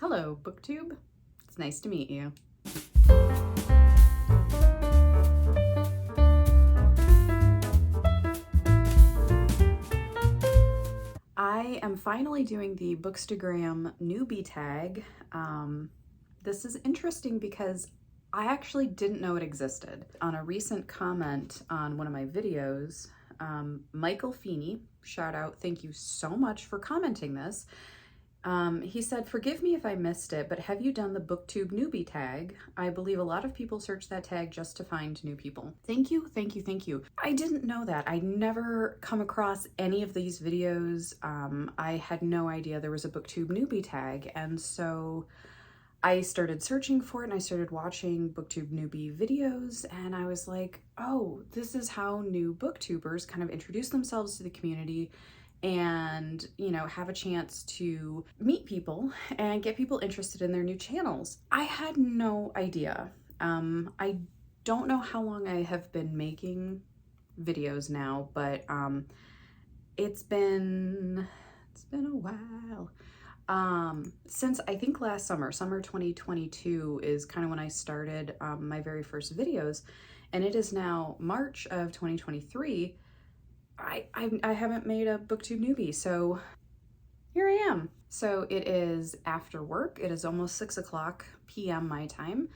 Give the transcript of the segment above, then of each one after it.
Hello, Booktube. It's nice to meet you. I am finally doing the Bookstagram Newbie tag. This is interesting because I actually didn't know it existed. On a recent comment on one of my videos, Michael Feeney, shout out, thank you so much for commenting this. He said, "Forgive me if I missed it, but have you done the Booktube Newbie tag? I believe a lot of people search that tag just to find new people." Thank you, thank you, thank you. I didn't know that. I never come across any of these videos. I had no idea there was a Booktube Newbie tag, and so I started searching for it and I started watching Booktube Newbie videos, and I was like, oh, this is how new booktubers kind of introduce themselves to the community and, you know, have a chance to meet people and get people interested in their new channels. I had no idea. I don't know how long I have been making videos now, but it's been a while. Since I think last summer 2022 is kind of when I started my very first videos, and it is now March of 2023. I haven't made a Booktube Newbie, so here I am. So it is after work. It is almost 6 p.m. my time.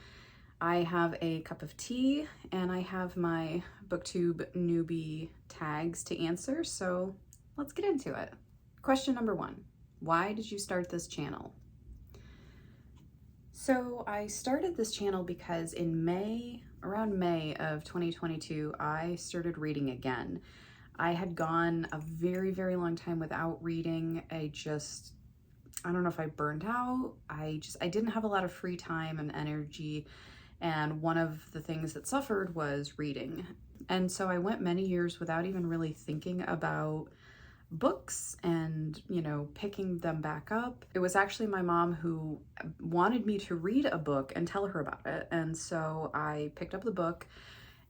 I have a cup of tea and I have my Booktube Newbie tags to answer, so let's get into it. Question number 1. Why did you start this channel? So I started this channel because in around May of 2022, I started reading again. I had gone a very, very long time without reading. I don't know if I burned out. I didn't have a lot of free time and energy. And one of the things that suffered was reading. And so I went many years without even really thinking about books and, you know, picking them back up. It was actually my mom who wanted me to read a book and tell her about it. And so I picked up the book.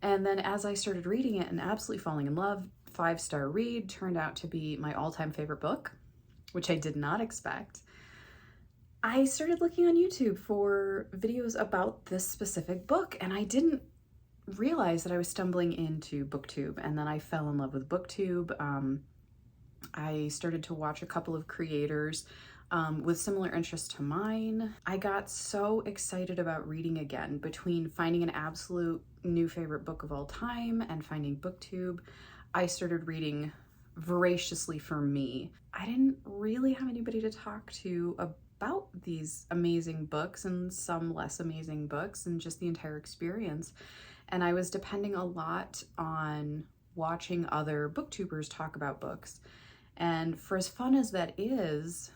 And then as I started reading it and absolutely falling in love, 5-star read, turned out to be my all-time favorite book, which I did not expect. I started looking on YouTube for videos about this specific book, and I didn't realize that I was stumbling into Booktube, and then I fell in love with Booktube. I started to watch a couple of creators with similar interests to mine. I got so excited about reading again. Between finding an absolute new favorite book of all time and finding Booktube, I started reading voraciously for me. I didn't really have anybody to talk to about these amazing books and some less amazing books and just the entire experience. And I was depending a lot on watching other booktubers talk about books. And for as fun as that is,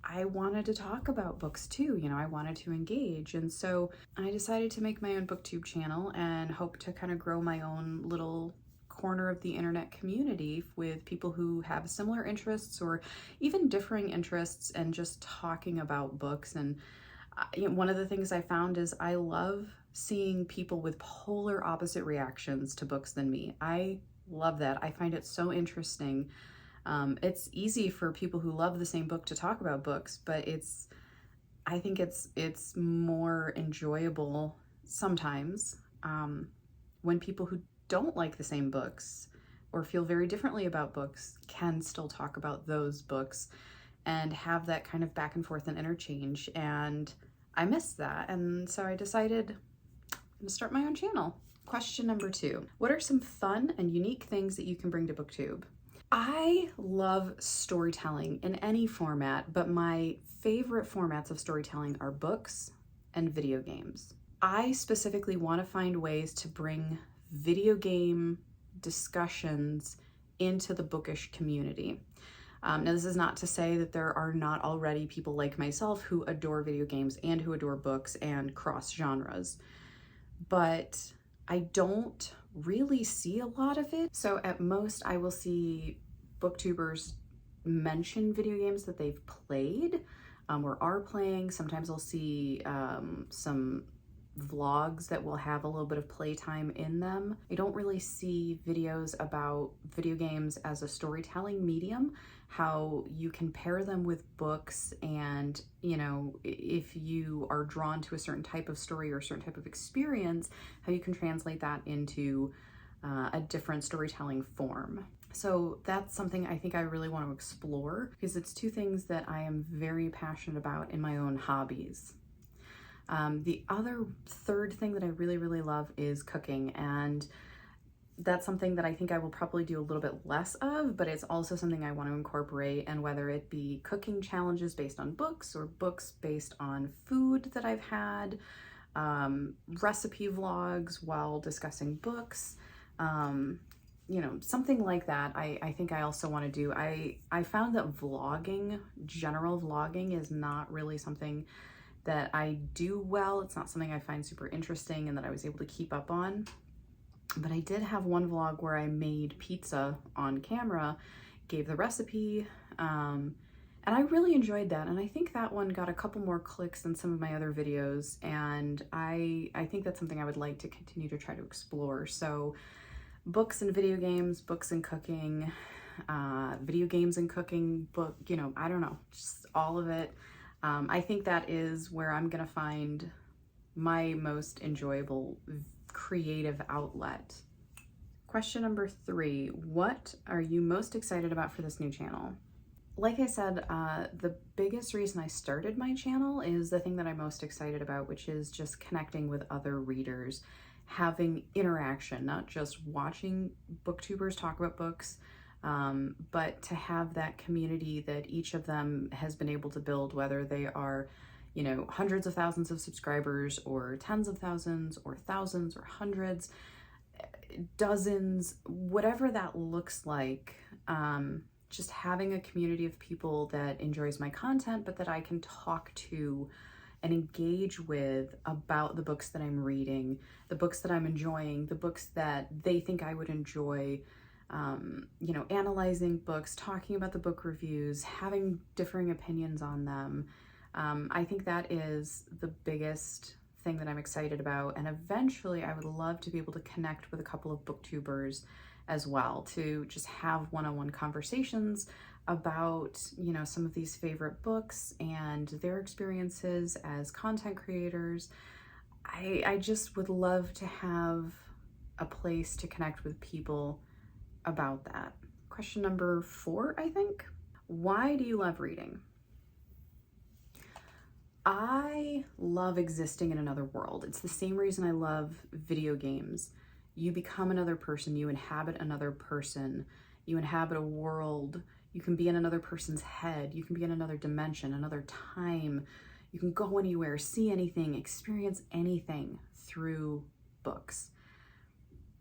I wanted to talk about books too, you know, I wanted to engage. And so I decided to make my own Booktube channel and hope to kind of grow my own little corner of the internet community with people who have similar interests or even differing interests and just talking about books. And you know, one of the things I found is I love seeing people with polar opposite reactions to books than me. I love that. I find it so interesting. It's easy for people who love the same book to talk about books, but I think it's more enjoyable sometimes when people who don't like the same books or feel very differently about books can still talk about those books and have that kind of back and forth and interchange. And I missed that. And so I decided to start my own channel. Question number 2. What are some fun and unique things that you can bring to Booktube? I love storytelling in any format, but my favorite formats of storytelling are books and video games. I specifically want to find ways to bring video game discussions into the bookish community. Now, this is not to say that there are not already people like myself who adore video games and who adore books and cross genres, but I don't really see a lot of it. So at most I will see booktubers mention video games that they've played or are playing. Sometimes I'll see some vlogs that will have a little bit of playtime in them. I don't really see videos about video games as a storytelling medium, how you can pair them with books, and, you know, if you are drawn to a certain type of story or a certain type of experience, how you can translate that into a different storytelling form. So that's something I think I really want to explore, because it's two things that I am very passionate about in my own hobbies. The other third thing that I really, really love is cooking, and that's something that I think I will probably do a little bit less of, but it's also something I want to incorporate. And whether it be cooking challenges based on books or books based on food that I've had, recipe vlogs while discussing books, you know, something like that, I think I also want to do. I found that vlogging, general vlogging, is not really something that I do well. It's not something I find super interesting and that I was able to keep up on. But I did have one vlog where I made pizza on camera, gave the recipe, and I really enjoyed that. And I think that one got a couple more clicks than some of my other videos. And I think that's something I would like to continue to try to explore. So books and video games, books and cooking, video games and cooking, book, you know, I don't know, just all of it. I think that is where I'm gonna find my most enjoyable creative outlet. Question number 3, what are you most excited about for this new channel? Like I said, the biggest reason I started my channel is the thing that I'm most excited about, which is just connecting with other readers, having interaction, not just watching booktubers talk about books, but to have that community that each of them has been able to build, whether they are, you know, hundreds of thousands of subscribers or tens of thousands or thousands or hundreds, dozens, whatever that looks like. Just having a community of people that enjoys my content, but that I can talk to and engage with about the books that I'm reading, the books that I'm enjoying, the books that they think I would enjoy, you know, analyzing books, talking about the book reviews, having differing opinions on them. I think that is the biggest thing that I'm excited about. And eventually I would love to be able to connect with a couple of booktubers as well, to just have one-on-one conversations about, you know, some of these favorite books and their experiences as content creators. I just would love to have a place to connect with people about that. Question number 4, I think. Why do you love reading? I love existing in another world. It's the same reason I love video games. You become another person, you inhabit another person, you inhabit a world, you can be in another person's head, you can be in another dimension, another time, you can go anywhere, see anything, experience anything through books.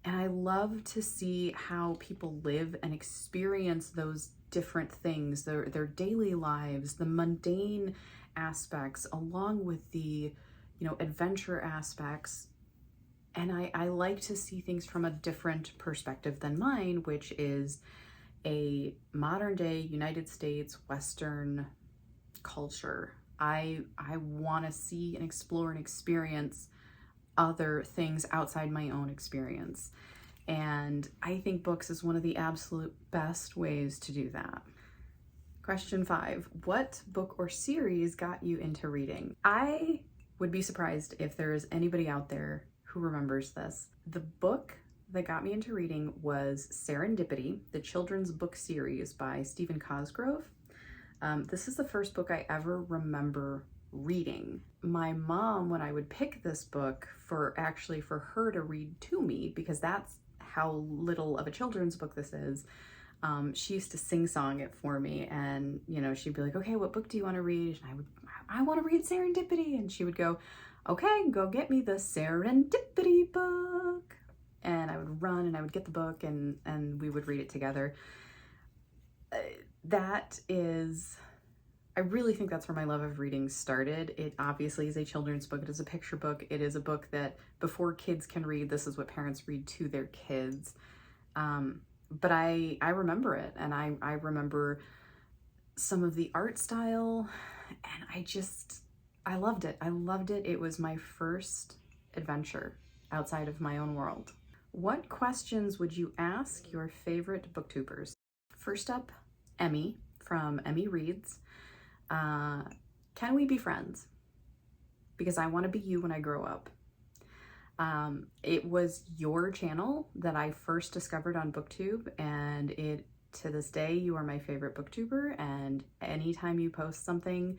And I love to see how people live and experience those different things, their daily lives, the mundane aspects, along with the, you know, adventure aspects. And I like to see things from a different perspective than mine, which is a modern day United States Western culture. I want to see and explore and experience other things outside my own experience. And I think books is one of the absolute best ways to do that. Question 5, what book or series got you into reading? I would be surprised if there is anybody out there who remembers this. The book that got me into reading was Serendipity, the children's book series by Stephen Cosgrove. This is the first book I ever remember reading. My mom, when I would pick this book for her to read to me, because that's how little of a children's book this is, she used to sing-song it for me, and, you know, she'd be like, okay, what book do you want to read? And I want to read Serendipity. And she would go, okay, go get me the Serendipity book. And I would run and I would get the book, and we would read it together. I really think that's where my love of reading started. It obviously is a children's book. It is a picture book. It is a book that before kids can read, this is what parents read to their kids. But I remember it, and I remember some of the art style, and I loved it. I loved it. It was my first adventure outside of my own world. What questions would you ask your favorite booktubers? First up, Emmy from Emmy Reads. Can we be friends? Because I want to be you when I grow up. It was your channel that I first discovered on Booktube, and to this day, you are my favorite booktuber, and anytime you post something,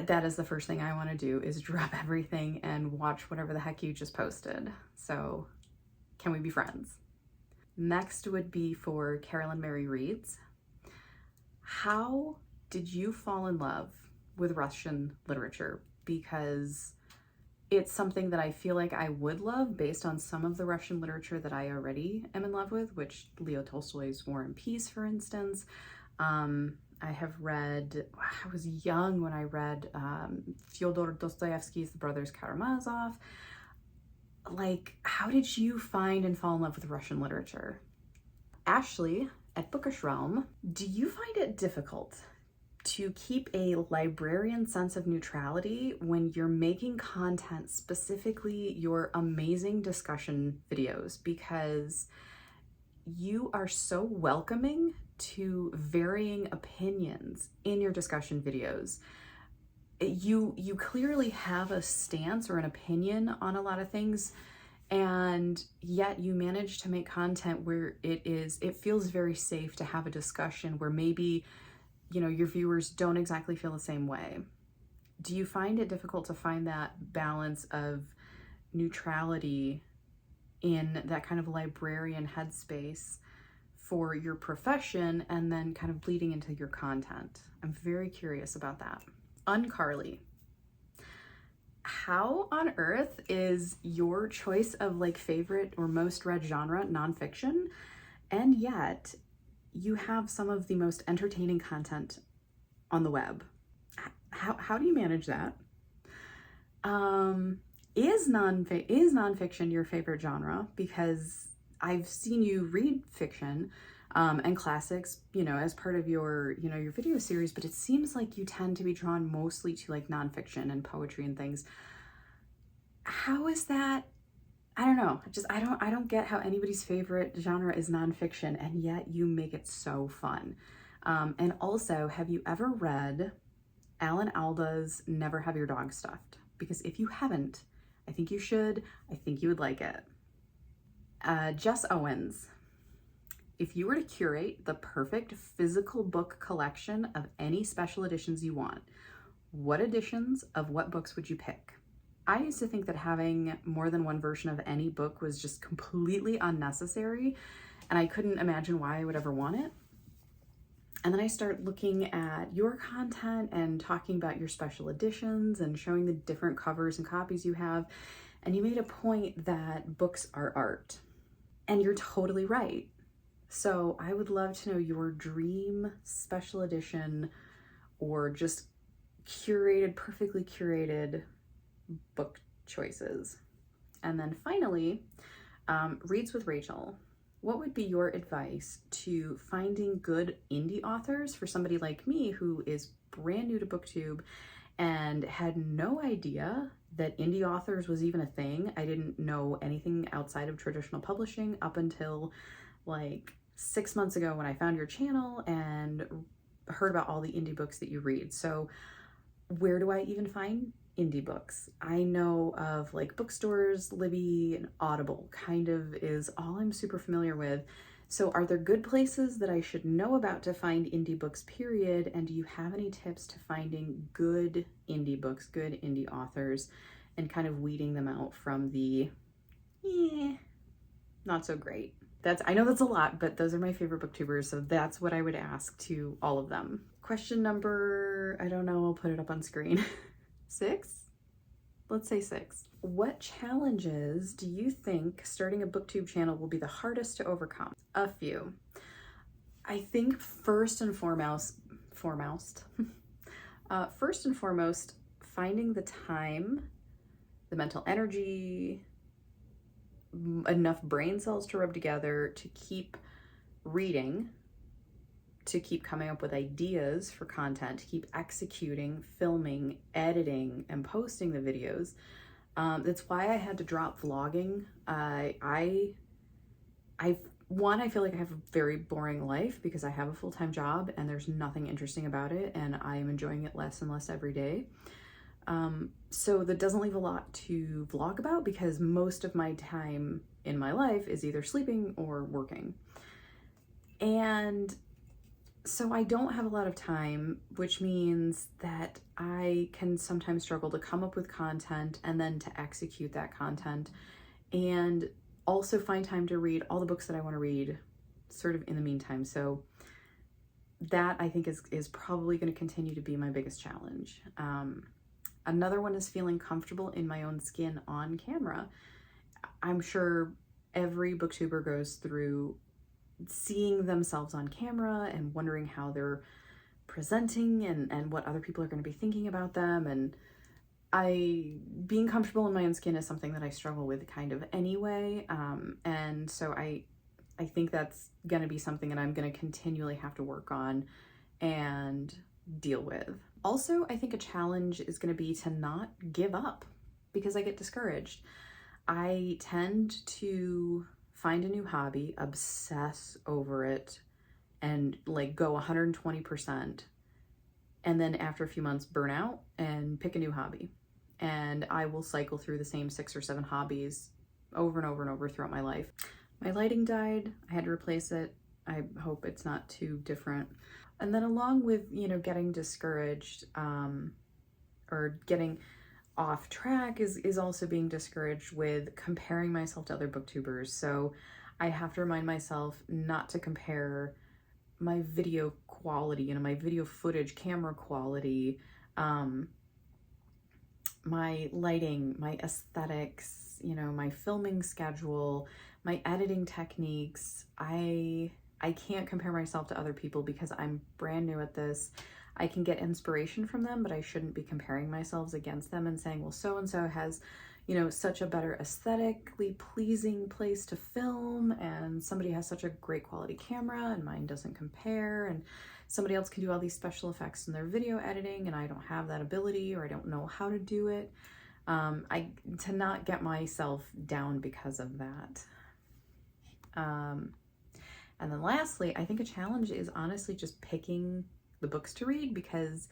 that is the first thing I want to do, is drop everything and watch whatever the heck you just posted. So can we be friends? Next would be for Carolyn Mary Reads. How did you fall in love with Russian literature? Because it's something that I feel like I would love based on some of the Russian literature that I already am in love with, which Leo Tolstoy's War and Peace, for instance. I have read, I was young when I read Fyodor Dostoevsky's The Brothers Karamazov. Like, how did you find and fall in love with Russian literature? Ashley at Bookish Realm, do you find it difficult to keep a librarian sense of neutrality when you're making content, specifically your amazing discussion videos? Because you are so welcoming to varying opinions in your discussion videos. You clearly have a stance or an opinion on a lot of things, and yet you manage to make content where it feels very safe to have a discussion where maybe, you know, your viewers don't exactly feel the same way. Do you find it difficult to find that balance of neutrality in that kind of librarian headspace for your profession and then kind of bleeding into your content? I'm very curious about that. Uncarly, how on earth is your choice of like favorite or most read genre nonfiction, and yet you have some of the most entertaining content on the web? How do you manage that? Is nonfiction your favorite genre? Because I've seen you read fiction and classics, you know, as part of your, you know, your video series, but it seems like you tend to be drawn mostly to like nonfiction and poetry and things. How is that? I don't know. I don't get how anybody's favorite genre is nonfiction, and yet you make it so fun. And also, have you ever read Alan Alda's Never Have Your Dog Stuffed? Because if you haven't, I think you should. I think you would like it. Jess Owens, if you were to curate the perfect physical book collection of any special editions you want, what editions of what books would you pick? I used to think that having more than one version of any book was just completely unnecessary, and I couldn't imagine why I would ever want it. And then I start looking at your content and talking about your special editions and showing the different covers and copies you have, and you made a point that books are art. And you're totally right. So I would love to know your dream special edition or just perfectly curated book choices. And then finally, Reads with Rachel. What would be your advice to finding good indie authors for somebody like me who is brand new to BookTube and had no idea that indie authors was even a thing? I didn't know anything outside of traditional publishing up until like 6 months ago when I found your channel and heard about all the indie books that you read. So where do I even find indie books? I know of like bookstores, Libby, and Audible kind of is all I'm super familiar with. So are there good places that I should know about to find indie books, period? And do you have any tips to finding good indie books, good indie authors, and kind of weeding them out from the not so great? I know that's a lot, but those are my favorite booktubers, so that's what I would ask to all of them. Question number, I don't know, I'll put it up on screen. 6? Let's say 6. What challenges do you think starting a BookTube channel will be the hardest to overcome? A few. I think first and foremost, finding the time, the mental energy, enough brain cells to rub together to keep reading, to keep coming up with ideas for content, to keep executing, filming, editing, and posting the videos. That's why I had to drop vlogging. I One, I feel like I have a very boring life because I have a full-time job and there's nothing interesting about it, and I am enjoying it less and less every day. So that doesn't leave a lot to vlog about because most of my time in my life is either sleeping or working. And so I don't have a lot of time, which means that I can sometimes struggle to come up with content and then to execute that content, and also find time to read all the books that I want to read sort of in the meantime. So that, I think, is probably going to continue to be my biggest challenge. Another one is feeling comfortable in my own skin on camera. I'm sure every booktuber goes through seeing themselves on camera and wondering how they're presenting and what other people are going to be thinking about them. And being comfortable in my own skin is something that I struggle with kind of anyway. And so I think that's going to be something that I'm going to continually have to work on and deal with. Also, I think a challenge is going to be to not give up because I get discouraged. I tend to find a new hobby, obsess over it, and like go 120%. And then after a few months burn out and pick a new hobby. And I will cycle through the same 6 or 7 hobbies over and over and over throughout my life. My lighting died. I had to replace it. I hope it's not too different. And then along with, you know, getting discouraged or getting off track is also being discouraged with comparing myself to other booktubers. So I have to remind myself not to compare my video quality, you know, my video footage, camera quality, my lighting, my aesthetics, you know, my filming schedule, my editing techniques. I can't compare myself to other people because I'm brand new at this. I can get inspiration from them, but I shouldn't be comparing myself against them and saying, well, so-and-so has, you know, such a better aesthetically pleasing place to film, and somebody has such a great quality camera and mine doesn't compare, and somebody else can do all these special effects in their video editing and I don't have that ability, or I don't know how to do it. To not get myself down because of that. And then lastly, I think a challenge is honestly just picking the books to read, because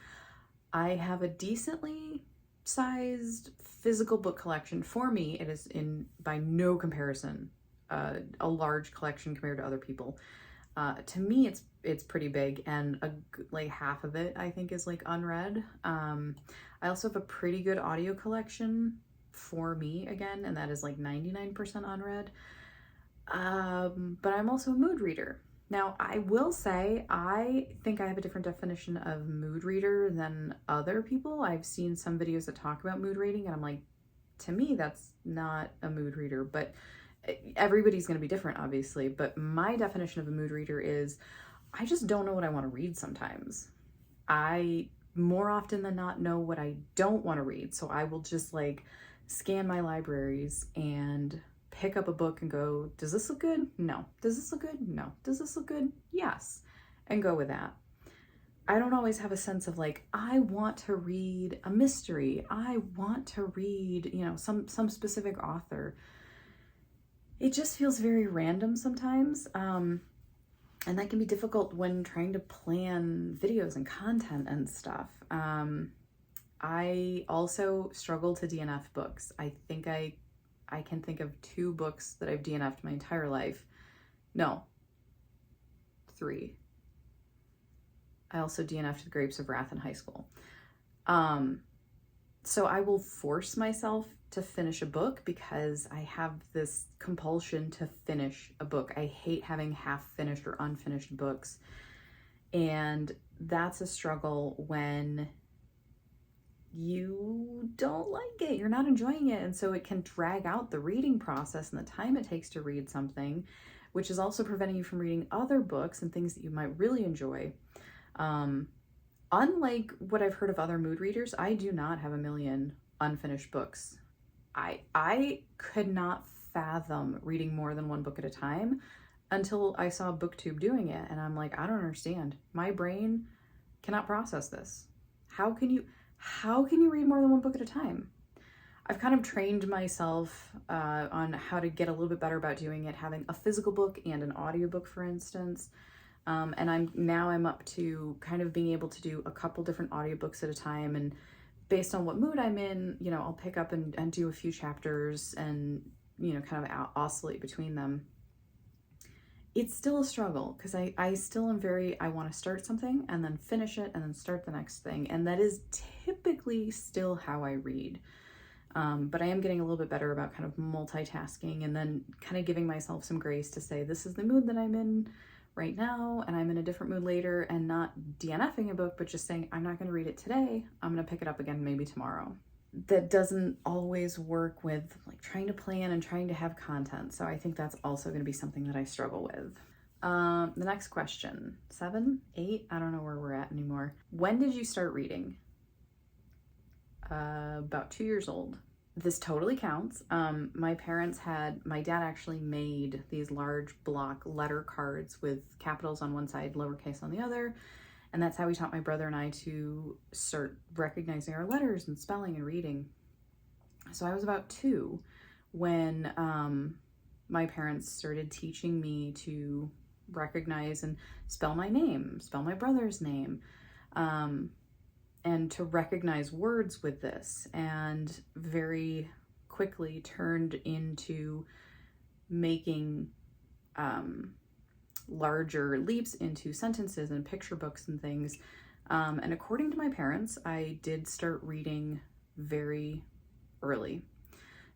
I have a decently sized physical book collection. For me, it is by no comparison a large collection compared to other people. To me, it's pretty big, and like half of it I think is like unread. I also have a pretty good audio collection for me again, and that is like 99% unread. But I'm also a mood reader. Now, I will say, I think I have a different definition of mood reader than other people. I've seen some videos that talk about mood reading, and I'm like, to me, that's not a mood reader, but everybody's going to be different, obviously. But my definition of a mood reader is, I just don't know what I want to read sometimes. I, more often than not, know what I don't want to read. So I will just like scan my libraries and pick up a book and go, does this look good? No. Does this look good? No. Does this look good? Yes. And go with that. I don't always have a sense of like, I want to read a mystery. I want to read, you know, some specific author. It just feels very random sometimes. And that can be difficult when trying to plan videos and content and stuff. I also struggle to DNF books. I think I can think of 2 books that I've DNF'd my entire life. No, 3. I also DNF'd The Grapes of Wrath in high school. So I will force myself to finish a book because I have this compulsion to finish a book. I hate having half-finished or unfinished books. And that's a struggle when you don't like it, you're not enjoying it, and so it can drag out the reading process and the time it takes to read something, which is also preventing you from reading other books and things that you might really enjoy. Unlike what I've heard of other mood readers, I do not have a million unfinished books. I could not fathom reading more than 1 book at a time until I saw Booktube doing it, and I'm like, I don't understand. My brain cannot process this. How can you read more than 1 book at a time? I've kind of trained myself on how to get a little bit better about doing it, having a physical book and an audiobook, for instance. And I'm up to kind of being able to do a couple different audiobooks at a time, and based on what mood I'm in, you know, I'll pick up and do a few chapters and, you know, kind of oscillate between them. It's still a struggle because I still am I want to start something and then finish it and then start the next thing. And that is typically still how I read. But I am getting a little bit better about kind of multitasking and then kind of giving myself some grace to say, this is the mood that I'm in right now, and I'm in a different mood later, and not DNFing a book, but just saying, I'm not going to read it today. I'm going to pick it up again maybe tomorrow. That doesn't always work with like trying to plan and trying to have content. So I think that's also going to be something that I struggle with. The next question, 7, 8, I don't know where we're at anymore. When did you start reading? About 2 years old. This totally counts. My dad actually made these large block letter cards with capitals on one side, lowercase on the other. And that's how he taught my brother and I to start recognizing our letters and spelling and reading. So I was about 2 when my parents started teaching me to recognize and spell my name, spell my brother's name, and to recognize words with this, and very quickly turned into making larger leaps into sentences and picture books and things. And according to my parents, I did start reading very early.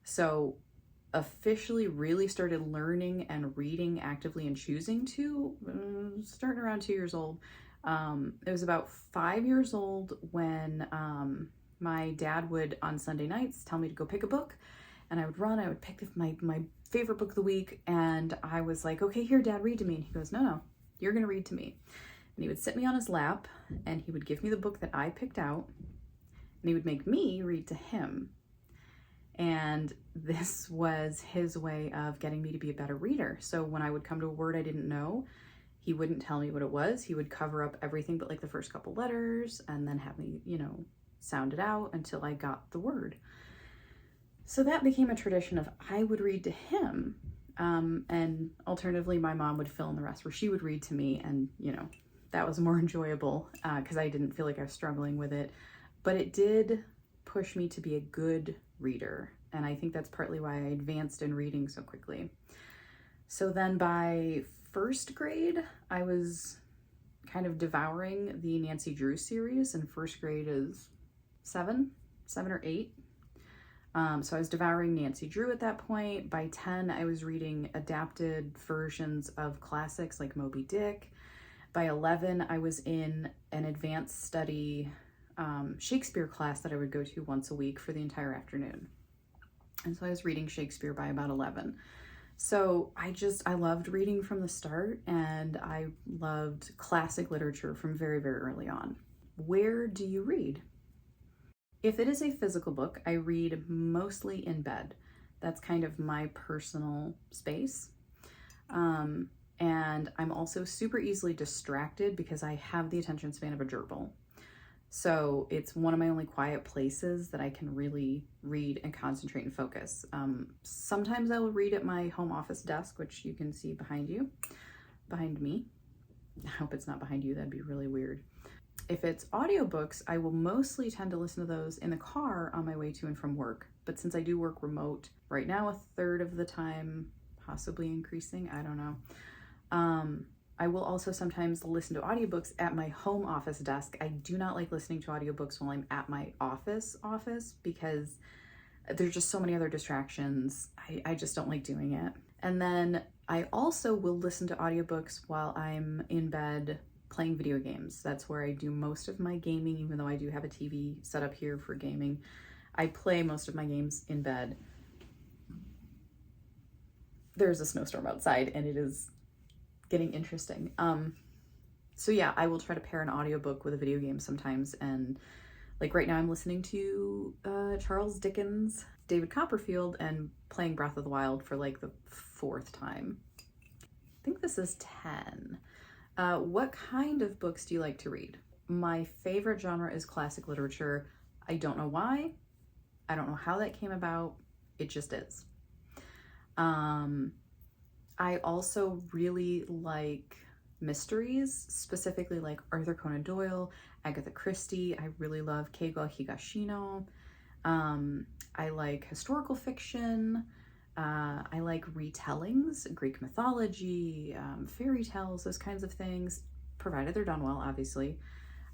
So officially really started learning and reading actively and choosing to, starting around 2 years old. It was about 5 years old when my dad would on Sunday nights tell me to go pick a book, and I would pick my favorite book of the week, and I was like, okay, here, Dad, read to me. And he goes, no, you're gonna read to me. And he would sit me on his lap, and he would give me the book that I picked out, and he would make me read to him. And this was his way of getting me to be a better reader. So when I would come to a word I didn't know, he wouldn't tell me what it was. He would cover up everything but like the first couple letters, and then have me, you know, sound it out until I got the word. So that became a tradition of I would read to him, and alternatively my mom would fill in the rest, where she would read to me, and, you know, that was more enjoyable because I didn't feel like I was struggling with it. But it did push me to be a good reader, and I think that's partly why I advanced in reading so quickly. So then by first grade, I was kind of devouring the Nancy Drew series, and first grade is 7 or 8. So I was devouring Nancy Drew at that point. By 10, I was reading adapted versions of classics like Moby Dick. By 11, I was in an advanced study Shakespeare class that I would go to once a week for the entire afternoon. And so I was reading Shakespeare by about 11. So I loved reading from the start, and I loved classic literature from very, very early on. Where do you read? If it is a physical book, I read mostly in bed. That's kind of my personal space. And I'm also super easily distracted because I have the attention span of a gerbil. So it's one of my only quiet places that I can really read and concentrate and focus. Sometimes I will read at my home office desk, which you can see behind me. I hope it's not behind you, that'd be really weird. If it's audiobooks, I will mostly tend to listen to those in the car on my way to and from work. But since I do work remote, right now a third of the time, possibly increasing, I don't know. I will also sometimes listen to audiobooks at my home office desk. I do not like listening to audiobooks while I'm at my office because there's just so many other distractions. I just don't like doing it. And then I also will listen to audiobooks while I'm in bed playing video games. That's where I do most of my gaming, even though I do have a TV set up here for gaming. I play most of my games in bed. There's a snowstorm outside, and it is getting interesting. So yeah, I will try to pair an audiobook with a video game sometimes, and like right now I'm listening to Charles Dickens' David Copperfield and playing Breath of the Wild for like the 4th time. I think this is 10. What kind of books do you like to read? My favorite genre is classic literature. I don't know why. I don't know how that came about. It just is. I also really like mysteries, specifically like Arthur Conan Doyle, Agatha Christie. I really love Keigo Higashino. I like historical fiction. I like retellings, Greek mythology, fairy tales, those kinds of things, provided they're done well, obviously.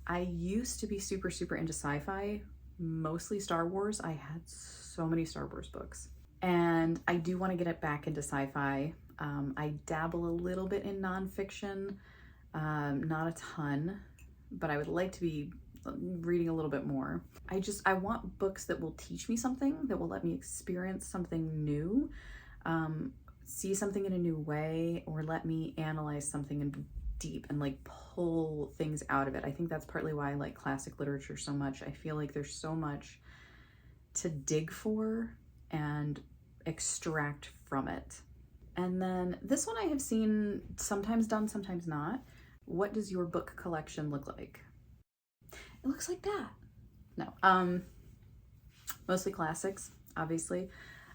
I used to be super, super into sci-fi, mostly Star Wars. I had so many Star Wars books. And I do want to get it back into sci-fi. I dabble a little bit in nonfiction, not a ton, but I would like to be reading a little bit more. I want books that will teach me something, that will let me experience something new, see something in a new way, or let me analyze something in deep and like pull things out of it. I think that's partly why I like classic literature so much. I feel like there's so much to dig for and extract from it. And then this one I have seen sometimes done, sometimes not. What does your book collection look like? It looks like that. No, mostly classics, obviously.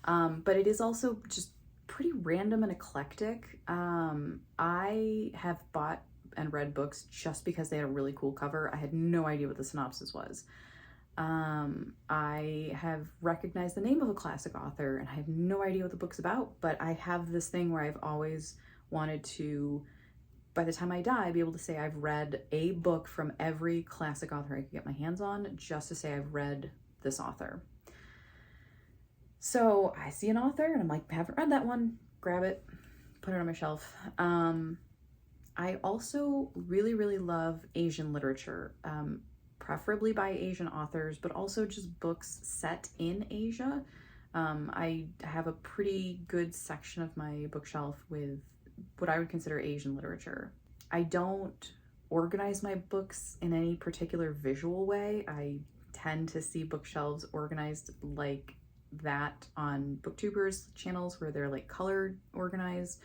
But it is also just pretty random and eclectic. I have bought and read books just because they had a really cool cover. I had no idea what the synopsis was. I have recognized the name of a classic author and I have no idea what the book's about, but I have this thing where I've always wanted to, by the time I die, be able to say I've read a book from every classic author I could get my hands on, just to say I've read this author. So I see an author and I'm like, I haven't read that one, grab it, put it on my shelf. I also really, really love Asian literature, preferably by Asian authors, but also just books set in Asia. I have a pretty good section of my bookshelf with what I would consider Asian literature. I don't organize my books in any particular visual way. I tend to see bookshelves organized like that on Booktubers channels where they're like colored organized.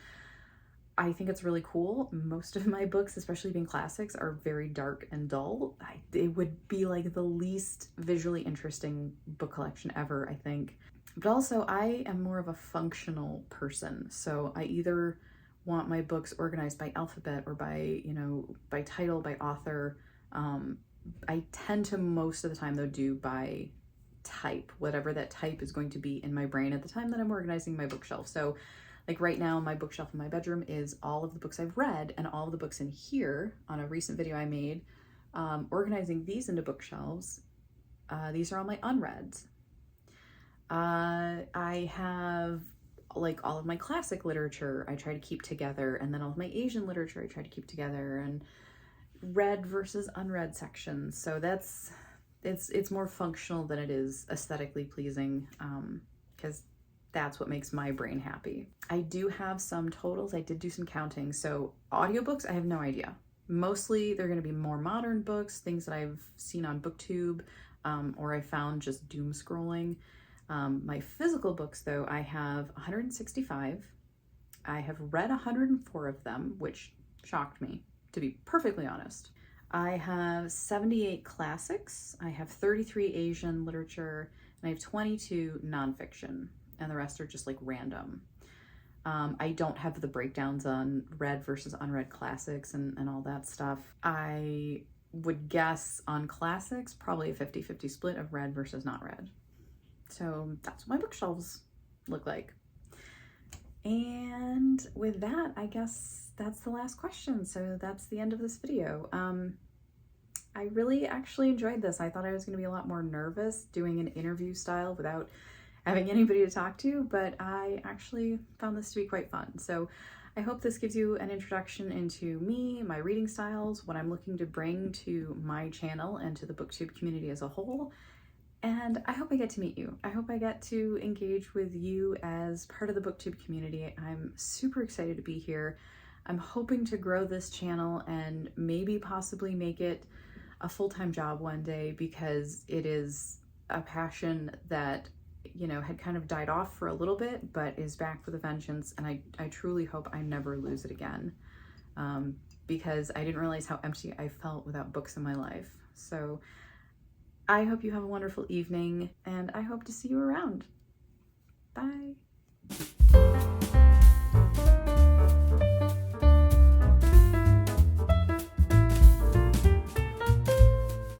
I think it's really cool. Most of my books, especially being classics, are very dark and dull. It would be like the least visually interesting book collection ever, I think. But also I am more of a functional person. So I either want my books organized by alphabet or by, by title, by author. I tend to most of the time though do by type, whatever that type is going to be in my brain at the time that I'm organizing my bookshelf. So like right now, my bookshelf in my bedroom is all of the books I've read and all of the books in here on a recent video I made, organizing these into bookshelves. These are all my unreads. I have like all of my classic literature I try to keep together, and then all of my Asian literature I try to keep together, and read versus unread sections. So it's more functional than it is aesthetically pleasing, because that's what makes my brain happy. I do have some totals. I did do some counting. So audiobooks, I have no idea. Mostly they're going to be more modern books, things that I've seen on Booktube, or I found just doom scrolling. My physical books though, I have 165. I have read 104 of them, which shocked me, to be perfectly honest. I have 78 classics. I have 33 Asian literature, and I have 22 nonfiction. And the rest are just like random. I don't have the breakdowns on read versus unread classics and all that stuff. I would guess on classics, probably a 50-50 split of read versus not read. So that's what my bookshelves look like. And with that, I guess that's the last question. So that's the end of this video. I really actually enjoyed this. I thought I was going to be a lot more nervous doing an interview style without having anybody to talk to, but I actually found this to be quite fun. So I hope this gives you an introduction into me, my reading styles, what I'm looking to bring to my channel and to the Booktube community as a whole. And I hope I get to meet you. I hope I get to engage with you as part of the Booktube community. I'm super excited to be here. I'm hoping to grow this channel and maybe possibly make it a full-time job one day, because it is a passion that had kind of died off for a little bit, but is back with a vengeance. And I truly hope I never lose it again, because I didn't realize how empty I felt without books in my life. So I hope you have a wonderful evening, and I hope to see you around. Bye.